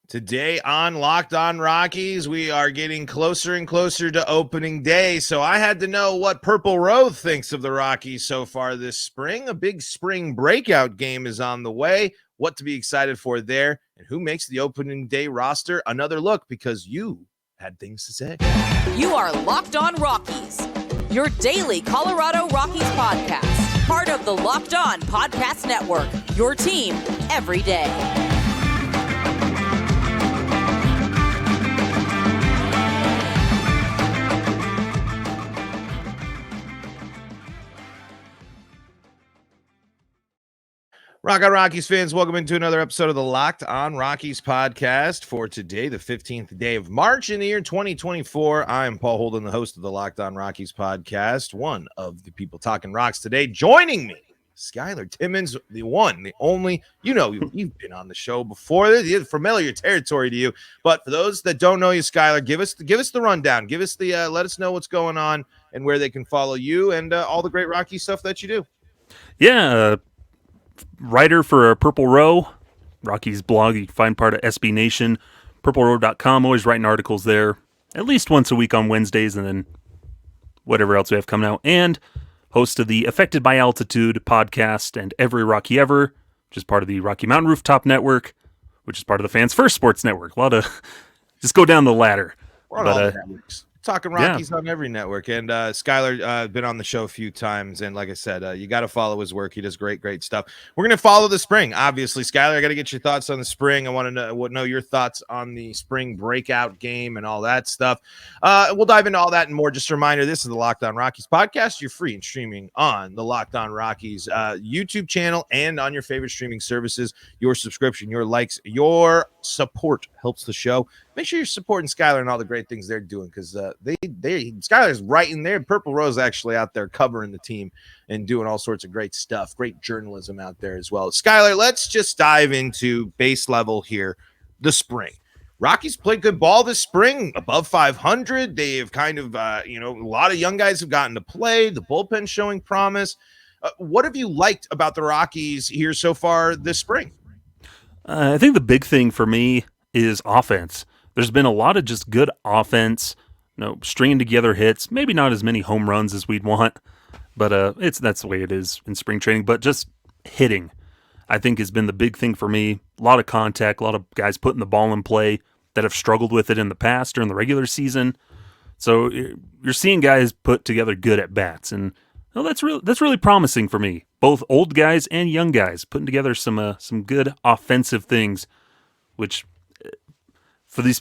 Today on Locked On Rockies, we are getting closer and closer to opening day, so I had to know what Purple Row thinks of the Rockies so far this spring. A big spring breakout game is on the way. What to be excited for there, and who makes the opening day roster? Another look, because you had things to say. You are Locked On Rockies, your daily Colorado Rockies podcast, part of the Locked On Podcast Network, your team every day. Rock On Rockies fans, welcome into another episode of the Locked On Rockies podcast for today, the 15th day of March in the year 2024. I am Paul Holden, the host of the Locked On Rockies podcast, one of the people talking rocks today. Joining me, Skyler Timmins, the one, the only. You know, you've been on the show before. It's familiar territory to you. But for those that don't know you, Skyler, give us the rundown. Give us the let us know what's going on and where they can follow you and all the great Rocky stuff that you do. Yeah, writer for Purple Row, Rockies blog. You can find part of SB Nation, purplerow.com. Always writing articles there at least once a week on Wednesdays, and then whatever else we have coming out. And host of the Affected by Altitude podcast and Every Rocky Ever, which is part of the Rocky Mountain Rooftop Network, which is part of the Fans First Sports Network. A lot of just go down the ladder. We're on all the networks. Talking Rockies on every network. And Skyler been on the show a few times. And like I said, you got to follow his work. He does great stuff. We're going to follow the spring. Obviously, Skyler, I got to get your thoughts on the spring. I want to know your thoughts on the spring breakout game and all that stuff. We'll dive into all that and more. Just a reminder, this is the Locked On Rockies podcast. You're free and streaming on the Locked On Rockies YouTube channel and on your favorite streaming services. Your subscription, your likes, your support helps the show. Make sure you're supporting Skyler and all the great things they're doing, because Skyler's right in there. Purple Row's actually out there covering the team and doing all sorts of great stuff, great journalism out there as well. Skyler, let's just dive into base level here. The spring. Rockies played good ball this spring, above 500. They've kind of, a lot of young guys have gotten to play. The bullpen showing promise. What have you liked about the Rockies here so far this spring? I think the big thing for me is offense. There's been a lot of just good offense, stringing together hits, maybe not as many home runs as we'd want, but that's the way it is in spring training. But just hitting, I think, has been the big thing for me. A lot of contact, a lot of guys putting the ball in play that have struggled with it in the past during the regular season. So you're seeing guys put together good at bats, and that's really promising for me. Both old guys and young guys putting together some good offensive things, which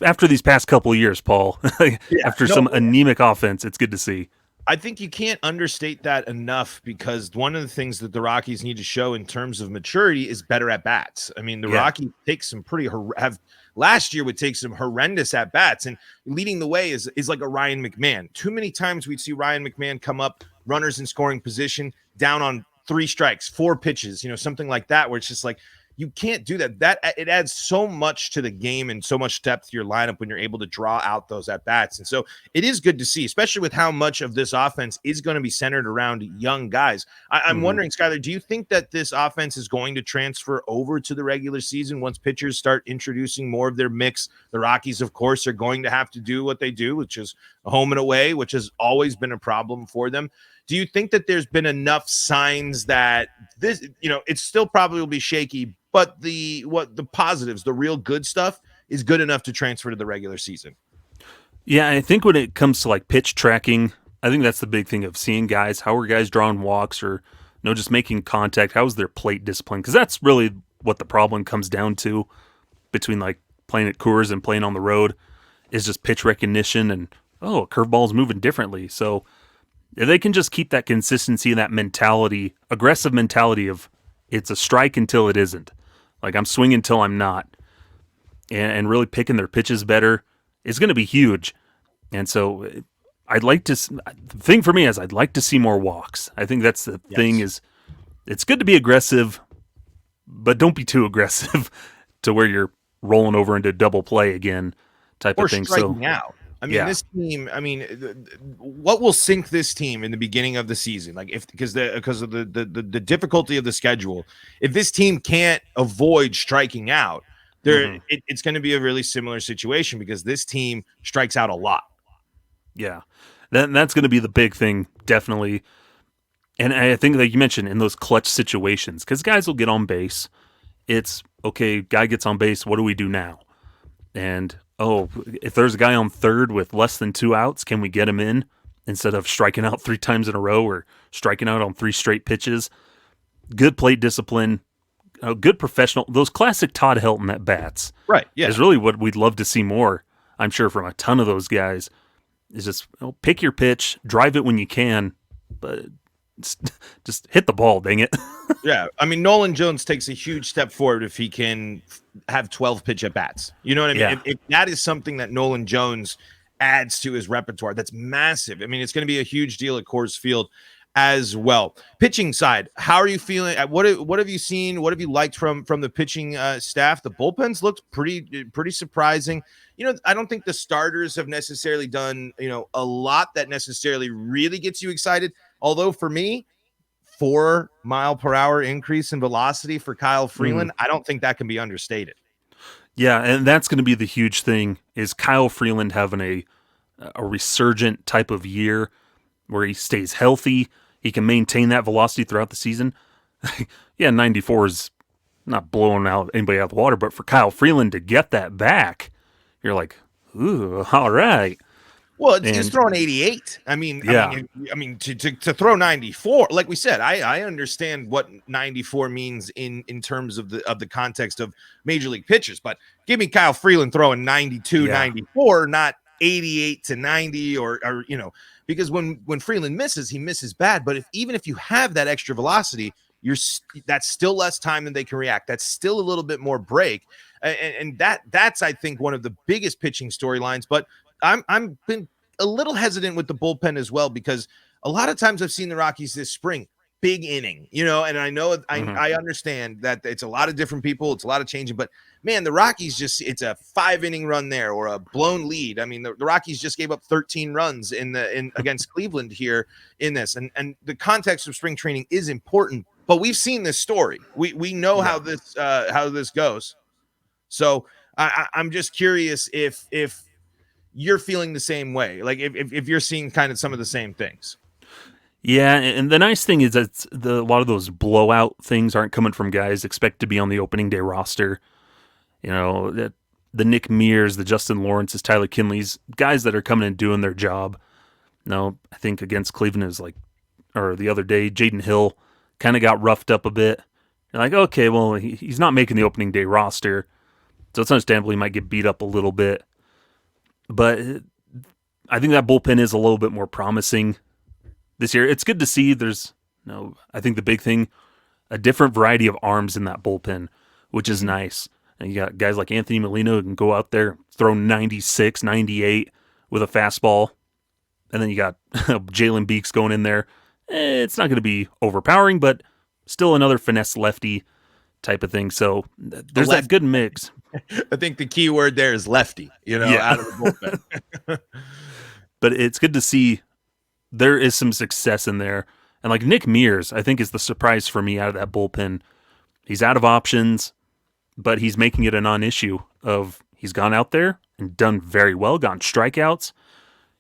after these past couple of years, Paul, some anemic offense, it's good to see. I think you can't understate that enough, because one of the things that the Rockies need to show in terms of maturity is better at bats. I mean, the Rockies take some last year would take some horrendous at bats, and leading the way is like a Ryan McMahon. Too many times we'd see Ryan McMahon come up, runners in scoring position, down on 3 strikes, 4 pitches, something like that, where it's just like, you can't do that. It adds so much to the game and so much depth to your lineup when you're able to draw out those at bats. And so it is good to see, especially with how much of this offense is going to be centered around young guys. I'm wondering, Skyler, do you think that this offense is going to transfer over to the regular season once pitchers start introducing more of their mix? The Rockies, of course, are going to have to do what they do, which is a home and away, which has always been a problem for them. Do you think that there's been enough signs that this, it still probably will be shaky, but the positives, the real good stuff, is good enough to transfer to the regular season? Yeah, I think when it comes to like pitch tracking, I think that's the big thing of seeing guys. How are guys drawing walks, or just making contact? How's their plate discipline? Because that's really what the problem comes down to between like playing at Coors and playing on the road, is just pitch recognition and a curveball's moving differently. So if they can just keep that consistency and that mentality, aggressive mentality of it's a strike until it isn't. Like, I'm swinging until I'm not. And really picking their pitches better is going to be huge. And so the thing for me is I'd like to see more walks. I think that's the thing, is it's good to be aggressive, but don't be too aggressive to where you're rolling over into double play again type of thing. Or striking out. I mean, this team, what will sink this team in the beginning of the season? Like, because of the difficulty of the schedule, if this team can't avoid striking out, It's going to be a really similar situation because this team strikes out a lot. Yeah, that's going to be the big thing, definitely. And I think, like you mentioned, in those clutch situations, because guys will get on base. It's, okay, guy gets on base, what do we do now? And, if there's a guy on third with less than 2 outs, can we get him in instead of striking out 3 times in a row or striking out on 3 straight pitches? Good plate discipline, good professional. Those classic Todd Helton at bats, right? Yeah, is really what we'd love to see more. I'm sure from a ton of those guys. Is just pick your pitch, drive it when you can, but just hit the ball, dang it. Yeah, I mean, Nolan Jones takes a huge step forward if he can have 12 pitch at bats. You know what I mean? Yeah. If that is something that Nolan Jones adds to his repertoire, that's massive. I mean, it's going to be a huge deal at Coors Field as well. Pitching side, how are you feeling? What have you seen? What have you liked from the pitching staff? The bullpens looked pretty surprising. You know, I don't think the starters have necessarily done, a lot that necessarily really gets you excited. Although for me, 4 mile per hour increase in velocity for Kyle Freeland, I don't think that can be understated. Yeah, and that's going to be the huge thing, is Kyle Freeland having a resurgent type of year where he stays healthy. He can maintain that velocity throughout the season. Yeah, 94 is not blowing out anybody out of the water, but for Kyle Freeland to get that back, you're like, ooh, all right. Well, he's throwing 88. I mean, to throw 94, like we said, I understand what 94 means in terms of the context of major league pitchers, but give me Kyle Freeland throwing 92, 94, not 88 to 90 or because when Freeland misses, he misses bad. But even if you have that extra velocity, that's still less time than they can react. That's still a little bit more break. And that's, I think, one of the biggest pitching storylines. But I'm been a little hesitant with the bullpen as well, because a lot of times I've seen the Rockies this spring, big inning, and I know I understand that it's a lot of different people. It's a lot of changing, but man, the Rockies it's a 5-inning run there or a blown lead. I mean, the Rockies just gave up 13 runs in against Cleveland here in this. And the context of spring training is important, but we've seen this story. We know how this goes. So I'm just curious if you're feeling the same way, like if you're seeing kind of some of the same things. Yeah, and the nice thing is that a lot of those blowout things aren't coming from guys expect to be on the opening day roster. The Nick Mears, the Justin Lawrences, Tyler Kinleys, guys that are coming and doing their job. No, I think against Cleveland is or the other day, Jaden Hill kind of got roughed up a bit. You're like, okay, well, he's not making the opening day roster, so it's understandable he might get beat up a little bit. But I think that bullpen is a little bit more promising this year. It's good to see I think the big thing, a different variety of arms in that bullpen, which is nice. And you got guys like Anthony Molina who can go out there, throw 96, 98 with a fastball. And then you got Jalen Beeks going in there. It's not going to be overpowering, but still another finesse lefty type of thing. So there's that good mix. I think the key word there is lefty, out of the bullpen. But it's good to see there is some success in there. And like Nick Mears, I think is the surprise for me out of that bullpen. He's out of options, but he's making it a non-issue of he's gone out there and done very well, gotten strikeouts.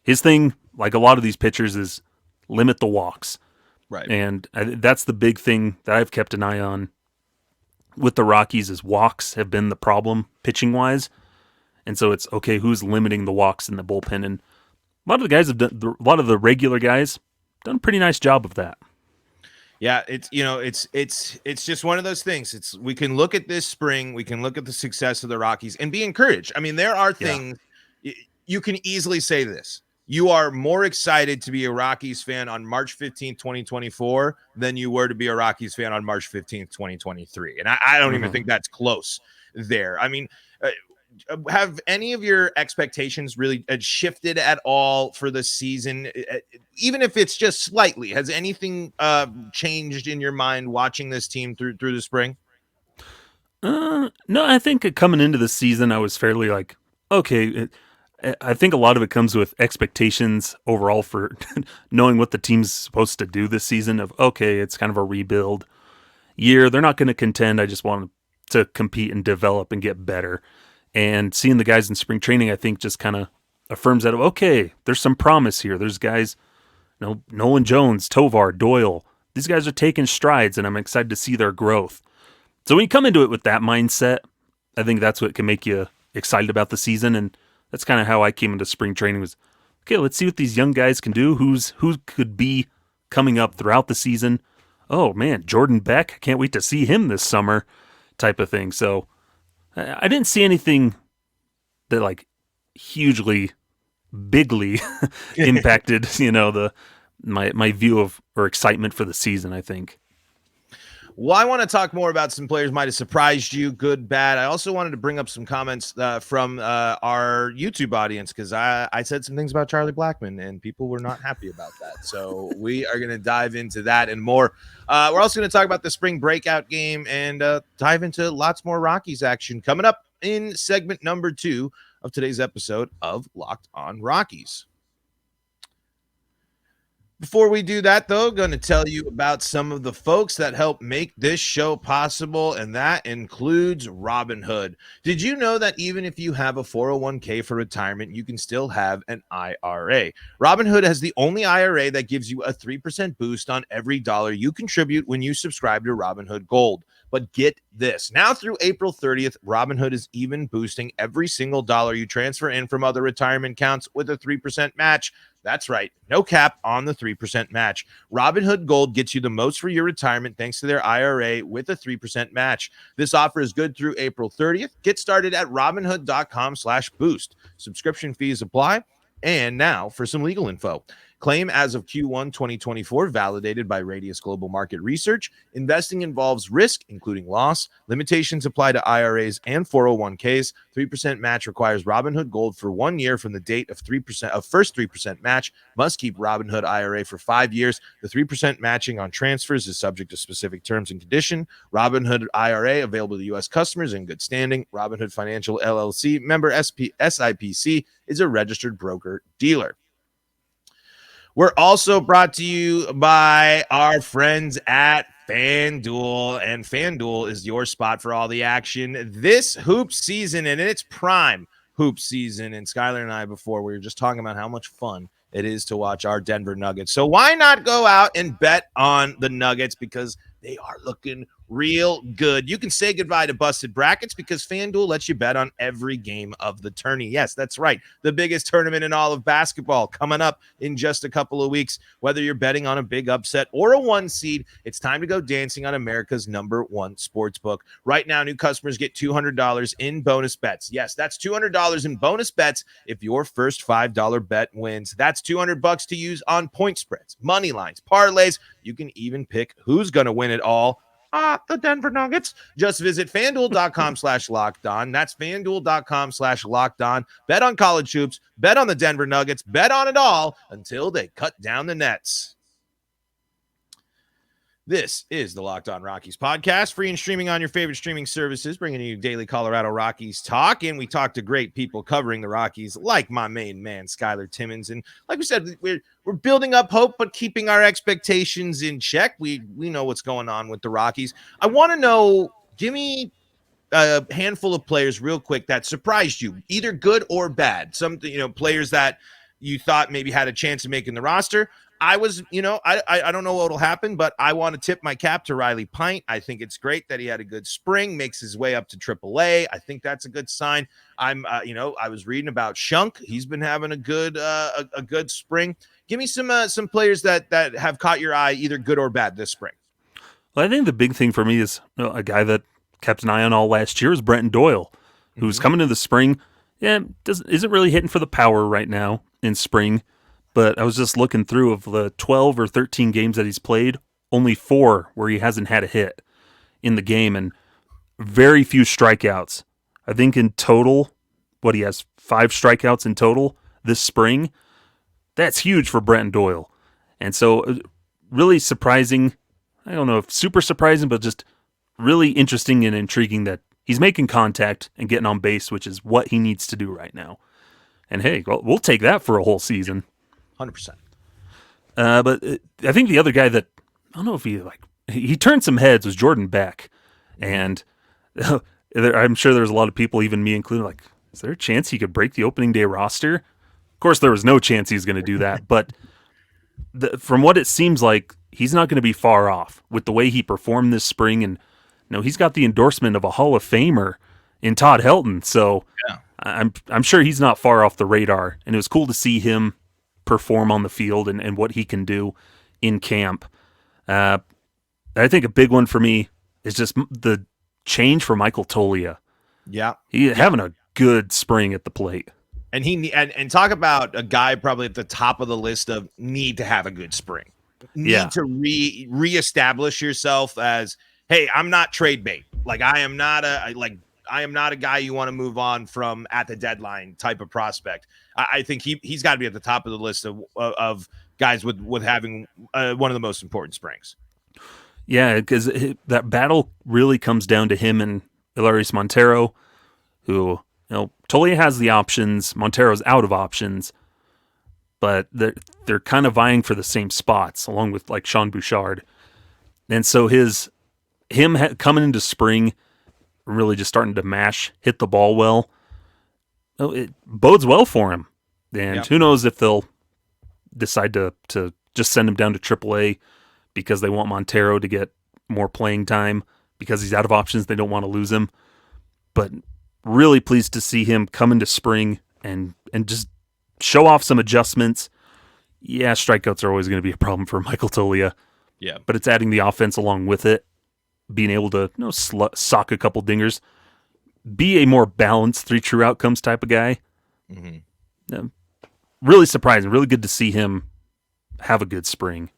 His thing, like a lot of these pitchers, is limit the walks. Right. And that's the big thing that I've kept an eye on with the Rockies, is walks have been the problem pitching-wise. And so it's, okay, who's limiting the walks in the bullpen? And a lot of the guys have done, a lot of the regular guys done a pretty nice job of that. Yeah, it's just one of those things. We can look at this spring, we can look at the success of the Rockies and be encouraged. I mean, there are things you can easily say this. You are more excited to be a Rockies fan on March 15th, 2024 than you were to be a Rockies fan on March 15th, 2023. And I don't even think that's close there. I mean, have any of your expectations really shifted at all for the season? Even if it's just slightly, has anything changed in your mind watching this team through the spring? No, I think coming into the season, I was fairly like, okay, I think a lot of it comes with expectations overall for knowing what the team's supposed to do this season of, okay, it's kind of a rebuild year. They're not going to contend. I just want to compete and develop and get better. And seeing the guys in spring training, I think, just kind of affirms that, okay, there's some promise here. There's guys, Nolan Jones, Tovar, Doyle. These guys are taking strides, and I'm excited to see their growth. So when you come into it with that mindset, I think that's what can make you excited about the season. And that's kind of how I came into spring training was, okay, let's see what these young guys can do. Who could be coming up throughout the season. Oh, man, Jordan Beck. Can't wait to see him this summer type of thing. So I didn't see anything that, like, hugely, bigly impacted, my view of or excitement for the season, I think. Well, I want to talk more about some players might have surprised you, good, bad. I also wanted to bring up some comments from our YouTube audience because I said some things about Charlie Blackmon and people were not happy about that. So we are going to dive into that and more. We're also going to talk about the spring breakout game and dive into lots more Rockies action coming up in segment number 2 of today's episode of Locked On Rockies. Before we do that, though, going to tell you about some of the folks that help make this show possible, and that includes Robinhood. Did you know that even if you have a 401k for retirement, you can still have an IRA? Robinhood has the only IRA that gives you a 3% boost on every dollar you contribute when you subscribe to Robinhood Gold. But get this. Now through April 30th, Robinhood is even boosting every single dollar you transfer in from other retirement accounts with a 3% match. That's right. No cap on the 3% match. Robinhood Gold gets you the most for your retirement thanks to their IRA with a 3% match. This offer is good through April 30th. Get started at Robinhood.com/boost. Subscription fees apply. And now for some legal info. Claim as of Q1 2024, validated by Radius Global Market Research. Investing involves risk, including loss. Limitations apply to IRAs and 401ks. 3% match requires Robinhood Gold for 1 year from the date of first 3% match. Must keep Robinhood IRA for 5 years. The 3% matching on transfers is subject to specific terms and condition. Robinhood IRA available to U.S. customers in good standing. Robinhood Financial LLC, member SIPC, is a registered broker dealer. We're also brought to you by our friends at FanDuel, and FanDuel is your spot for all the action this hoop season, and it's prime hoop season. And Skyler and I, before, we were just talking about how much fun it is to watch our Denver Nuggets. So why not go out and bet on the Nuggets, because they are looking real good. You can say goodbye to busted brackets because FanDuel lets you bet on every game of the tourney. Yes, that's right. The biggest tournament in all of basketball coming up in just a couple of weeks. Whether you're betting on a big upset or a 1 seed, it's time to go dancing on America's #1 sportsbook. Right now, new customers get $200 in bonus bets. Yes, that's $200 in bonus bets if your first $5 bet wins. That's $200 to use on point spreads, money lines, parlays. You can even pick who's going to win it all. The Denver Nuggets. Just visit FanDuel.com/lockedon. That's FanDuel.com/lockedon. Bet on college hoops. Bet on the Denver Nuggets. Bet on it all until they cut down the nets. This is the Locked On Rockies podcast, free and streaming on your favorite streaming services, bringing you daily Colorado Rockies talk. And we talk to great people covering the Rockies, like my main man, Skyler Timmins. And like we said, we're building up hope, but keeping our expectations in check. We know what's going on with the Rockies. I want to know, give me a handful of players real quick that surprised you, either good or bad. Some, players that you thought maybe had a chance of making the roster. I was, I don't know what will happen, but I want to tip my cap to Riley Pint. I think it's great that he had a good spring, makes his way up to AAA. I think that's a good sign. I was reading about Shunk. He's been having a good spring. Give me some players that have caught your eye, either good or bad this spring. Well, I think the big thing for me is a guy that kept an eye on all last year is Brenton Doyle, who's coming into the spring. Yeah, isn't really hitting for the power right now in spring. But I was just looking through, of the 12 or 13 games that he's played, only 4 where he hasn't had a hit in the game, and very few strikeouts. I think in total, he has 5 strikeouts in total this spring. That's huge for Brenton Doyle. And so really surprising. I don't know if super surprising, but just really interesting and intriguing that he's making contact and getting on base, which is what he needs to do right now. And hey, we'll take that for a whole season. 100%. But I think the other guy that, I don't know if he turned some heads was Jordan Beck. And I'm sure there's a lot of people, even me included, like, is there a chance he could break the opening day roster? Of course, there was no chance he's going to do that, but from what it seems like, he's not going to be far off with the way he performed this spring, and he's got the endorsement of a Hall of Famer in Todd Helton, so Yeah. I'm sure he's not far off the radar, and it was cool to see him perform on the field and what he can do in camp. I think a big one for me is just the change for Michael Toglia. Yeah. Having a good spring at the plate. And and talk about a guy probably at the top of the list of need to have a good spring. Need to reestablish yourself as, hey, I'm not trade bait. Like I am not a guy you want to move on from at the deadline type of prospect. I think he's got to be at the top of the list of guys with having one of the most important springs. Yeah, because that battle really comes down to him and Ilaris Montero, who, Toglia has the options, Montero's out of options, but they're kind of vying for the same spots, along with like Sean Bouchard. And so him coming into spring, really just starting to hit the ball well, it bodes well for him. And who knows if they'll decide to just send him down to AAA because they want Montero to get more playing time because he's out of options. They don't want to lose him. But really pleased to see him come into spring and just show off some adjustments. Yeah, strikeouts are always going to be a problem for Michael Toglia. Yeah. But it's adding the offense along with it, being able to sock a couple dingers, be a more balanced 3 true outcomes type of guy. Mm-hmm. Really surprising. Really good to see him have a good spring.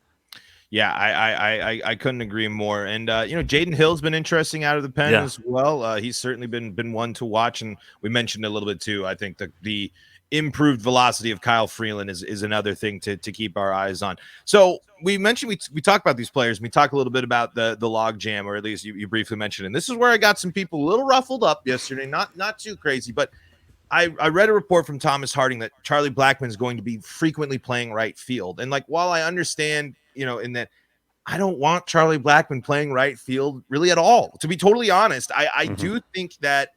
Yeah, I couldn't agree more. And Jaden Hill's been interesting out of the pen as well. He's certainly been one to watch, and we mentioned a little bit too. I think the improved velocity of Kyle Freeland is another thing to keep our eyes on. So we mentioned we talk about these players. And we talk a little bit about the log jam, or at least you briefly mentioned. And this is where I got some people a little ruffled up yesterday. Not too crazy, but I read a report from Thomas Harding that Charlie Blackmon is going to be frequently playing right field. And like, while I understand, in that I don't want Charlie Blackmon playing right field really at all, to be totally honest. I do think that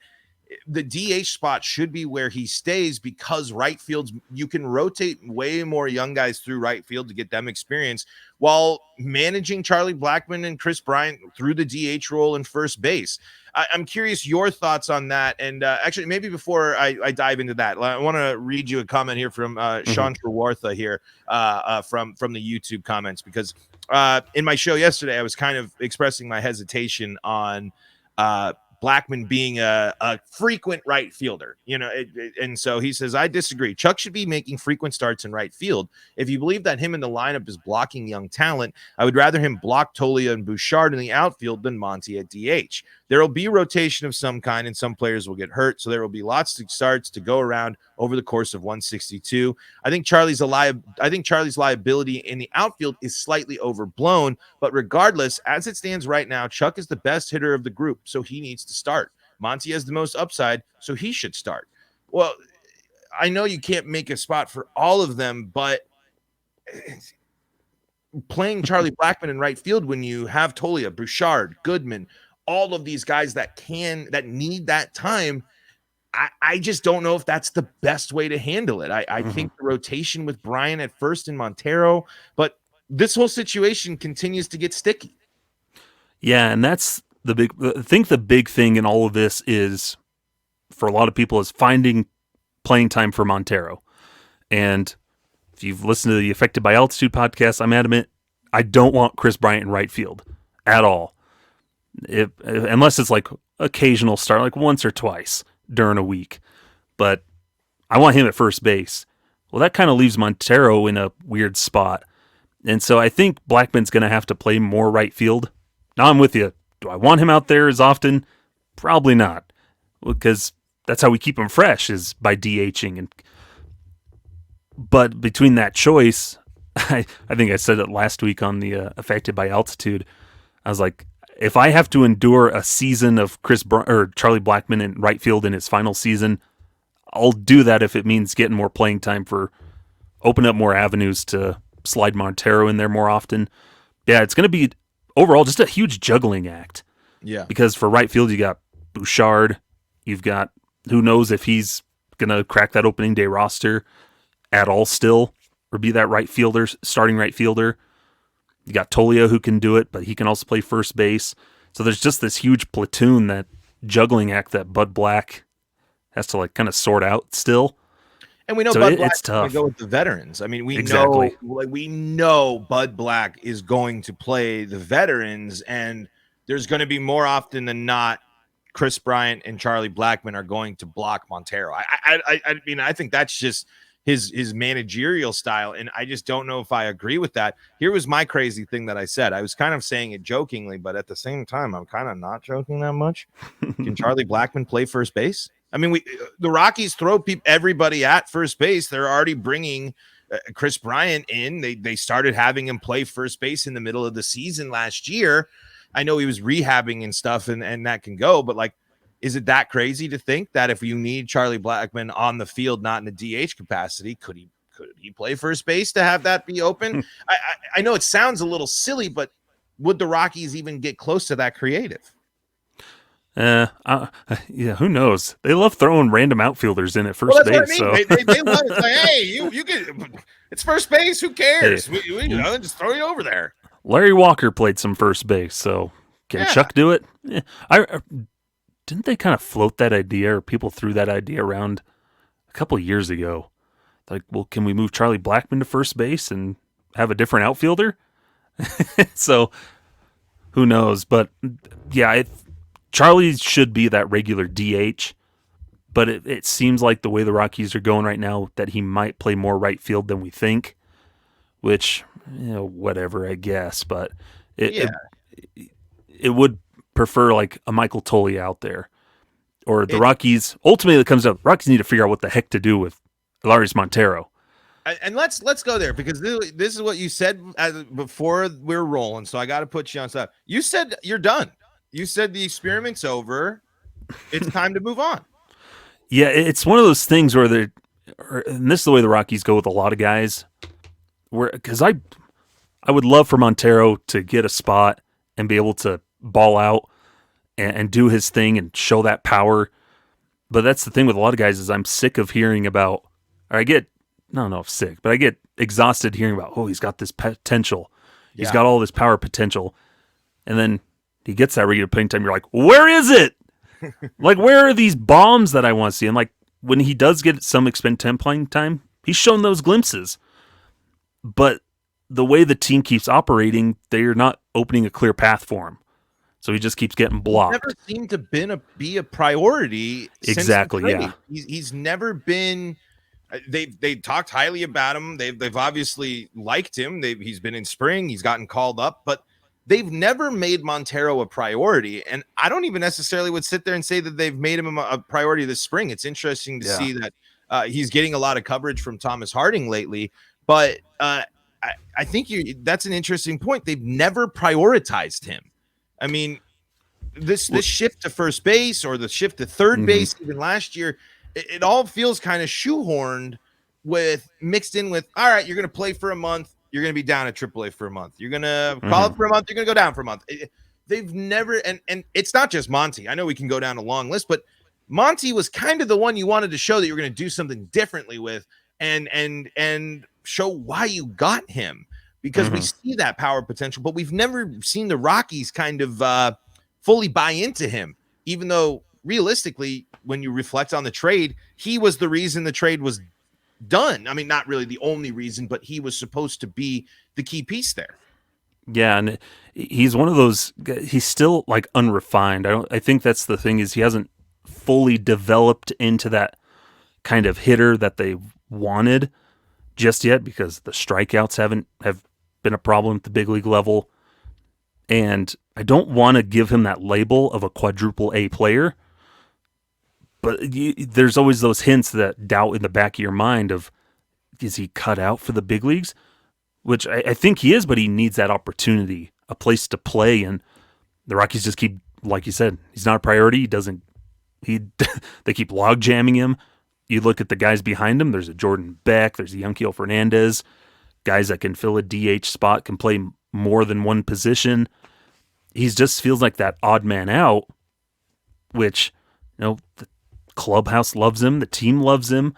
the DH spot should be where he stays, because right fields, you can rotate way more young guys through right field to get them experience while managing Charlie Blackmon and Chris Bryant through the DH role in first base. I'm curious your thoughts on that. And actually, maybe before I dive into that, I want to read you a comment here from Sean Trewartha here from the YouTube comments, because in my show yesterday, I was kind of expressing my hesitation on Blackmon being a frequent right fielder, and so he says, I disagree. Chuck should be making frequent starts in right field. If you believe that him in the lineup is blocking young talent, I would rather him block Toglia and Bouchard in the outfield than Monty at DH. There will be rotation of some kind, and some players will get hurt, so there will be lots of starts to go around over the course of 162. I think Charlie's liability in the outfield is slightly overblown, but regardless, as it stands right now, Chuck is the best hitter of the group, so he needs to start. Monty has the most upside, so he should start. Well, I know you can't make a spot for all of them, but playing Charlie Blackmon in right field when you have Toglia, Bouchard, Goodman, all of these guys that need that time, I just don't know if that's the best way to handle it. I think the rotation with Bryant at first and Montero, but this whole situation continues to get sticky. Yeah, and that's I think the big thing in all of this is, for a lot of people, is finding playing time for Montero. And if you've listened to the Affected by Altitude podcast, I'm adamant, I don't want Chris Bryant in right field at all. Unless it's like occasional start, like once or twice during a week. But I want him at first base. Well, that kind of leaves Montero in a weird spot. And so I think Blackmon's going to have to play more right field. Now I'm with you. Do I want him out there as often? Probably not. Because that's how we keep him fresh, is by DHing. But between that choice, I think I said it last week on the Affected by Altitude. I was like, if I have to endure a season of Charlie Blackmon in right field in his final season, I'll do that if it means getting more playing time open up more avenues to slide Montero in there more often. Yeah, it's going to be overall just a huge juggling act. Yeah. Because for right field, you got Bouchard. You've got, who knows if he's going to crack that opening day roster at all still, or be that right fielder, starting right fielder. You got Tolio who can do it, but he can also play first base. So there's just this huge platoon, that juggling act that Bud Black has to like kind of sort out still. And we know So Bud Black it's is going tough. to go with the veterans. I mean, we Exactly. know Bud Black is going to play the veterans, and there's going to be more often than not Chris Bryant and Charlie Blackmon are going to block Montero. I mean, I think that's just his managerial style, and I just don't know if I agree with that. Here was my crazy thing that I said. I was kind of saying it jokingly, but at the same time, I'm kind of not joking that much. Can Charlie Blackmon play first base? I mean, the Rockies throw everybody at first base. They're already bringing Chris Bryant in. They started having him play first base in the middle of the season last year. I know he was rehabbing and stuff, and that can go, but like, is it that crazy to think that if you need Charlie Blackmon on the field, not in a DH capacity, could he play first base to have that be open? I know it sounds a little silly, but would the Rockies even get close to that creative? Yeah, who knows? They love throwing random outfielders in at first base. What I mean. So they love it. It's like, hey, you get it's first base. Who cares? Hey. We just throw you over there. Larry Walker played some first base, so can Chuck do it? Yeah. Didn't they kind of float that idea, or people threw that idea around a couple of years ago? Like, well, can we move Charlie Blackmon to first base and have a different outfielder? So who knows? But yeah, Charlie should be that regular DH, but it seems like the way the Rockies are going right now that he might play more right field than we think, which, whatever, I guess. But it would prefer like a Michael Toley out there, or the Rockies. Ultimately, it comes up, Rockies need to figure out what the heck to do with Larry Montero. And let's go there, because this is what you said before we're rolling. So I got to put you on stuff. You said you're done. You said the experiment's over. It's time to move on. Yeah, it's one of those things where and this is the way the Rockies go with a lot of guys, because I would love for Montero to get a spot and be able to ball out and do his thing and show that power. But that's the thing with a lot of guys, is I'm sick of hearing about, or I get exhausted hearing about, oh, he's got this potential. He's got all this power potential. And then he gets that regular playing time. You're like, where is it? Like, where are these bombs that I want to see? And like, when he does get some extended playing time, he's shown those glimpses. But the way the team keeps operating, they're not opening a clear path for him. So he just keeps getting blocked. He's never seemed to be a priority. Exactly. Yeah. He's never been. They talked highly about him. They've obviously liked him. He's been in spring. He's gotten called up, but they've never made Montero a priority. And I don't even necessarily would sit there and say that they've made him a priority this spring. It's interesting to see that he's getting a lot of coverage from Thomas Harding lately. But I think that's an interesting point. They've never prioritized him. I mean, this shift to first base, or the shift to third base, even last year, it all feels kind of shoehorned, mixed in with, all right, you're going to play for a month. You're going to be down at AAA for a month. You're going to call it for a month. You're going to go down for a month. They've never, and it's not just Monty. I know we can go down a long list, but Monty was kind of the one you wanted to show that you were going to do something differently with, and show why you got him, because we see that power potential, but we've never seen the Rockies kind of fully buy into him, even though realistically, when you reflect on the trade, he was the reason the trade was done. I mean, not really the only reason, but he was supposed to be the key piece there. Yeah, and he's one of those. He's still like unrefined. I think that's the thing, is he hasn't fully developed into that kind of hitter that they wanted just yet, because the strikeouts have been a problem at the big league level. And I don't want to give him that label of a quadruple A player, but there's always those hints, that doubt in the back of your mind of, is he cut out for the big leagues? Which I think he is, but he needs that opportunity, a place to play. And the Rockies just keep, like you said, he's not a priority. They keep log jamming him. You look at the guys behind him. There's a Jordan Beck. There's a Yanquiel Fernandez. Guys that can fill a DH spot, can play more than one position. He just feels like that odd man out. which, the clubhouse loves him. The team loves him.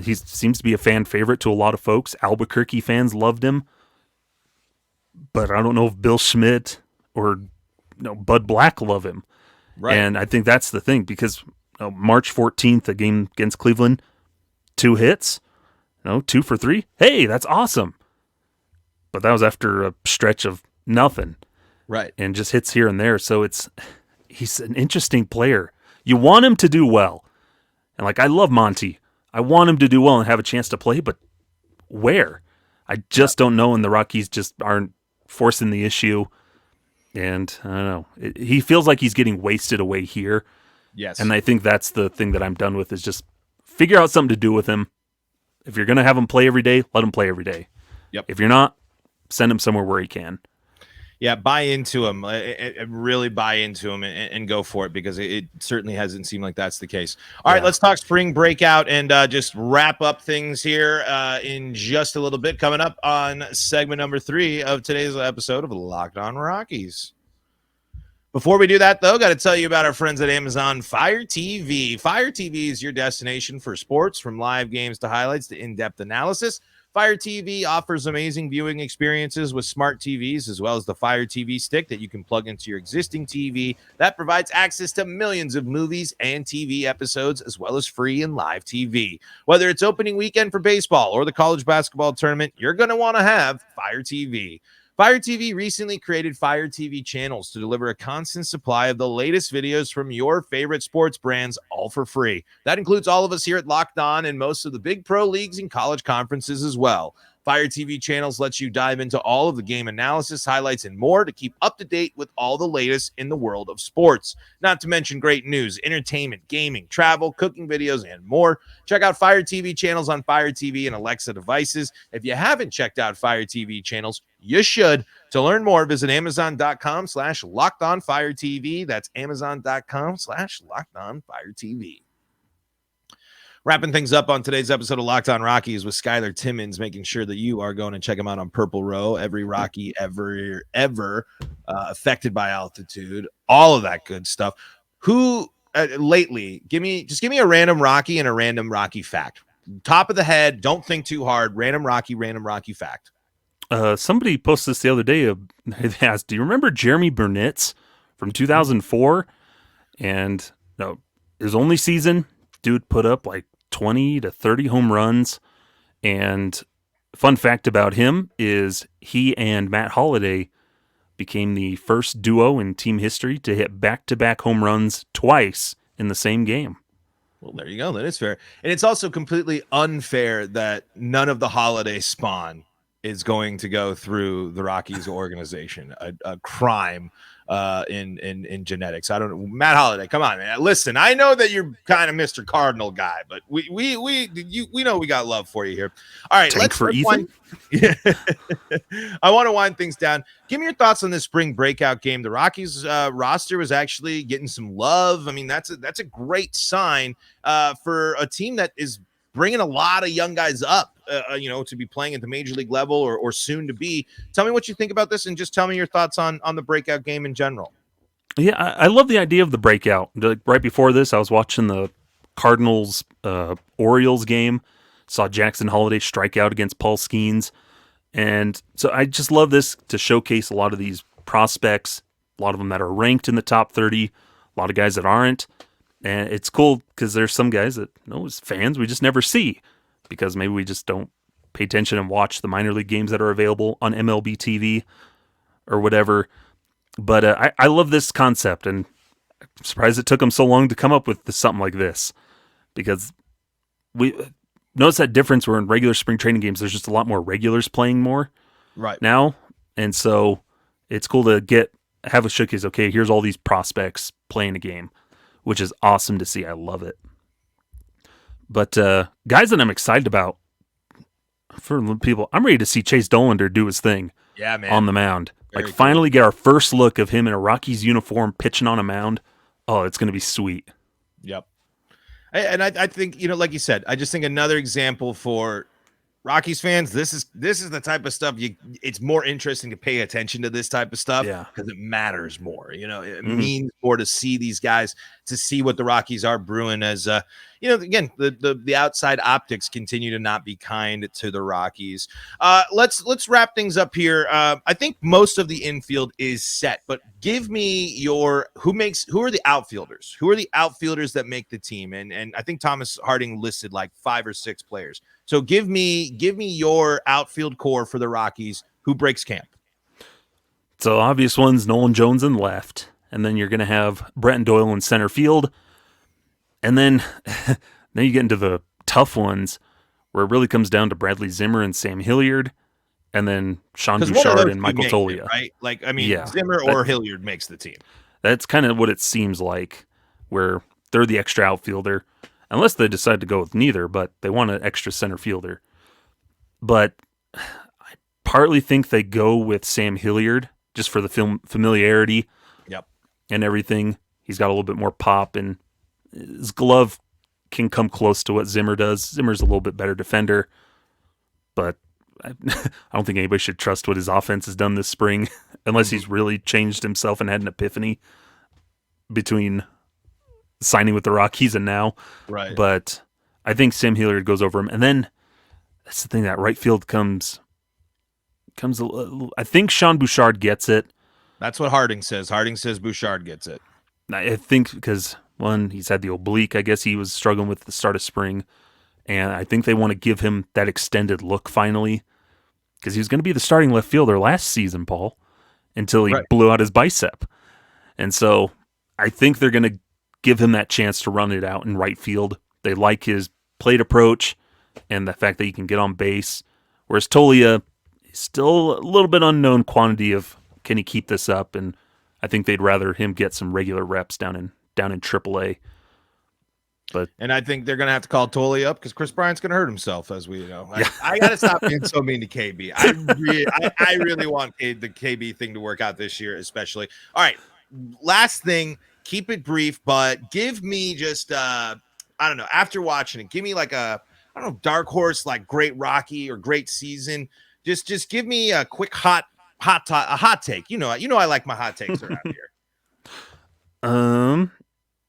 He seems to be a fan favorite to a lot of folks. Albuquerque fans loved him. But I don't know if Bill Schmidt or Bud Black love him. Right. And I think that's the thing, because March 14th, a game against Cleveland, 2 hits, 2 for 3. Hey, that's awesome. But that was after a stretch of nothing. Right. And just hits here and there. So he's an interesting player. You want him to do well. And I love Monty. I want him to do well and have a chance to play, but where? I just don't know, and the Rockies just aren't forcing the issue. And I don't know. He feels like he's getting wasted away here. Yes. And I think that's the thing that I'm done with, is just figure out something to do with him. If you're going to have him play every day, let him play every day. Yep. If you're not, send him somewhere where he can. Yeah, buy into him. Really buy into him and go for it, because it certainly hasn't seemed like that's the case. All right, let's talk spring breakout and just wrap up things here in just a little bit. Coming up on segment number 3 of today's episode of Locked On Rockies. Before we do that, though, got to tell you about our friends at Amazon Fire TV. Fire TV is your destination for sports, from live games to highlights to in-depth analysis. Fire TV offers amazing viewing experiences with smart TVs, as well as the Fire TV stick that you can plug into your existing TV that provides access to millions of movies and TV episodes, as well as free and live TV. Whether it's opening weekend for baseball or the college basketball tournament, you're going to want to have Fire TV. Fire TV recently created Fire TV channels to deliver a constant supply of the latest videos from your favorite sports brands, all for free. That includes all of us here at Locked On and most of the big pro leagues and college conferences as well. Fire TV channels lets you dive into all of the game analysis, highlights, and more to keep up to date with all the latest in the world of sports. Not to mention great news, entertainment, gaming, travel, cooking videos, and more. Check out Fire TV channels on Fire TV and Alexa devices. If you haven't checked out Fire TV channels, you should. To learn more, visit Amazon.com/LockedOnFireTV. That's Amazon.com/LockedOnFireTV. Wrapping things up on today's episode of Locked On Rockies with Skyler Timmins, making sure that you are going to check him out on Purple Row. Every Rocky ever affected by altitude, all of that good stuff. Who lately? Give me a random Rocky and a random Rocky fact. Top of the head, don't think too hard. Random Rocky fact. Somebody posted this the other day. They asked, "Do you remember Jeremy Burnitz from 2004?" And his only season, dude put up 20 to 30 home runs. And fun fact about him is he and Matt Holliday became the first duo in team history to hit back-to-back home runs twice in the same game. Well, there you go. That is fair. And it's also completely unfair that none of the Holliday spawn is going to go through the Rockies organization. A crime in genetics. I don't know. Matt Holliday, come on, man. Listen, I know that you're kind of Mr. Cardinal guy, but we know we got love for you here. All right, let's for Ethan. I want to wind things down. Give me your thoughts on this spring breakout game. The Rockies roster was actually getting some love. I mean, that's a great sign for a team that is bringing a lot of young guys up, to be playing at the major league level or soon to be. Tell me what you think about this, and just tell me your thoughts on the breakout game in general. Yeah, I love the idea of the breakout. Right before this, I was watching the Cardinals Orioles game, saw Jackson Holliday strike out against Paul Skeens, and so I just love this to showcase a lot of these prospects, a lot of them that are ranked in the top 30, a lot of guys that aren't. And it's cool because there's some guys that, as fans, we just never see because maybe we just don't pay attention and watch the minor league games that are available on MLB TV or whatever. But I love this concept, and I'm surprised it took them so long to come up with something like this, because we notice that difference where in regular spring training games, there's just a lot more regulars playing more right now. And so it's cool to have a showcase. Okay, here's all these prospects playing a game, which is awesome to see. I love it. But guys that I'm excited about, for people, I'm ready to see Chase Dollander do his thing on the mound. Very finally get our first look of him in a Rockies uniform pitching on a mound. Oh, it's going to be sweet. Yep. And I think, like you said, I just think another example for Rockies fans, this is the type of stuff it's more interesting to pay attention to this type of stuff because it matters more. It means more to see these guys, to see what the Rockies are brewing as again, the outside optics continue to not be kind to the Rockies. Let's wrap things up here. I think most of the infield is set, but give me who are the outfielders? Who are the outfielders that make the team? And I think Thomas Harding listed like 5 or 6 players. So give me your outfield core for the Rockies. Who breaks camp? So obvious ones, Nolan Jones in left, and then you're going to have Bretton Doyle in center field, and then you get into the tough ones where it really comes down to Bradley Zimmer and Sam Hilliard, and then Sean Bouchard and Michael Toglia. Right? Like, I mean, Zimmer or Hilliard makes the team. That's kind of what it seems like, where they're the extra outfielder. Unless they decide to go with neither, but they want an extra center fielder. But I partly think they go with Sam Hilliard just for the familiarity and everything. He's got a little bit more pop, and his glove can come close to what Zimmer does. Zimmer's a little bit better defender, but I don't think anybody should trust what his offense has done this spring unless he's really changed himself and had an epiphany between signing with the Rockies and now. Right. But I think Sam Hilliard goes over him. And then that's the thing, that right field comes I think Sean Bouchard gets it. That's what Harding says. Harding says Bouchard gets it. I think because, one, he's had the oblique. I guess he was struggling with the start of spring. And I think they want to give him that extended look finally, because he was going to be the starting left fielder last season, Paul, until he blew out his bicep. And so I think they're going to give him that chance to run it out in right field. They like his plate approach and the fact that he can get on base. Whereas Toglia is still a little bit unknown quantity of, can he keep this up? And I think they'd rather him get some regular reps down in AAA. And I think they're going to have to call Toglia up because Chris Bryant's going to hurt himself, as we know. I got to stop being so mean to KB. I really want the KB thing to work out this year, especially. All right, last thing. Keep it brief, but give me just, I don't know, after watching it, give me like dark horse, like great Rocky or great season. Just give me a quick hot take. I like my hot takes around here.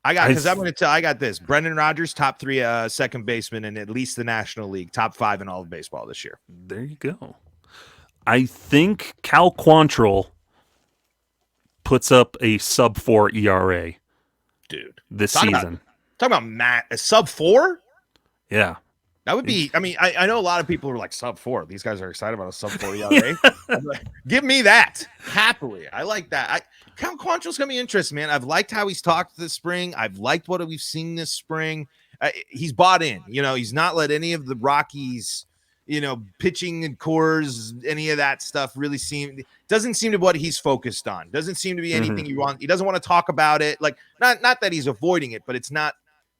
I got this. Brendan Rodgers, top 3 second baseman in at least the National League, top 5 in all of baseball this year. There you go. I think Cal Quantrill puts up a sub-4 ERA, dude, this season. Talking about Matt, a sub-4? Yeah. That would be, I mean, I know a lot of people are like sub-4. These guys are excited about a sub-4 ERA. Give me that. Happily. I like that. Cal Quantrill's going to be interesting, man. I've liked how he's talked this spring. I've liked what we've seen this spring. He's bought in. He's not let any of the Rockies, pitching and cores, any of that stuff really doesn't seem to be what he's focused on. Doesn't seem to be anything you want. He doesn't want to talk about it. Like, not that he's avoiding it, but it's not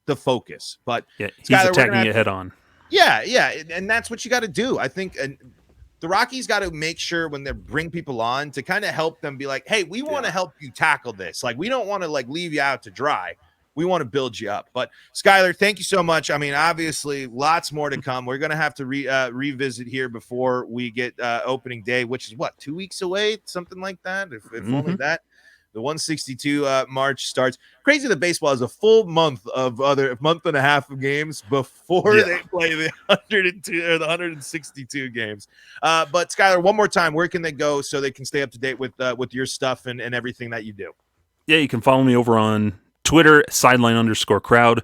the focus. But yeah, he's attacking it head on. Yeah. And that's what you got to do. I think the Rockies got to make sure when they bring people on to kind of help them be like, hey, we want to help you tackle this. Like, we don't want to leave you out to dry. We want to build you up. But Skyler, thank you so much. I mean, obviously lots more to come. We're going to have to revisit here before we get opening day, which is 2 weeks away, something like that. If only that. The 162 March starts. Crazy that baseball has a full month and a half of games before they play the 102 or the 162 games. But Skyler, one more time, where can they go so they can stay up to date with your stuff and everything that you do? Yeah, you can follow me over on Twitter, sideline_crowd.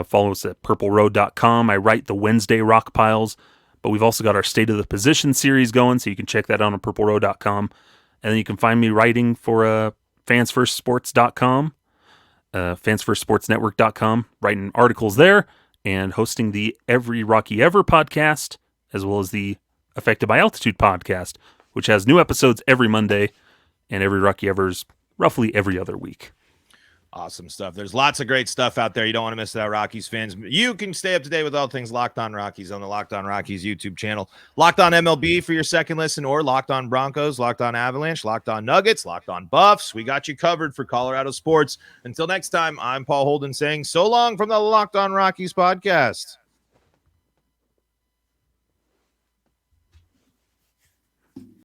Follow us at purpleroad.com. I write the Wednesday rock piles, but we've also got our State of the Position series going, so you can check that out on purpleroad.com. And then you can find me writing for fansfirstsports.com, fansfirstsportsnetwork.com, writing articles there and hosting the Every Rocky Ever podcast, as well as the Affected by Altitude podcast, which has new episodes every Monday, and Every Rocky Ever's roughly every other week. Awesome stuff. There's lots of great stuff out there. You don't want to miss that, Rockies fans. You can stay up to date with all things Locked On Rockies on the Locked On Rockies YouTube channel. Locked On MLB for your second listen, or Locked On Broncos, Locked On Avalanche, Locked On Nuggets, Locked On Buffs. We got you covered for Colorado sports. Until next time, I'm Paul Holden saying so long from the Locked On Rockies podcast.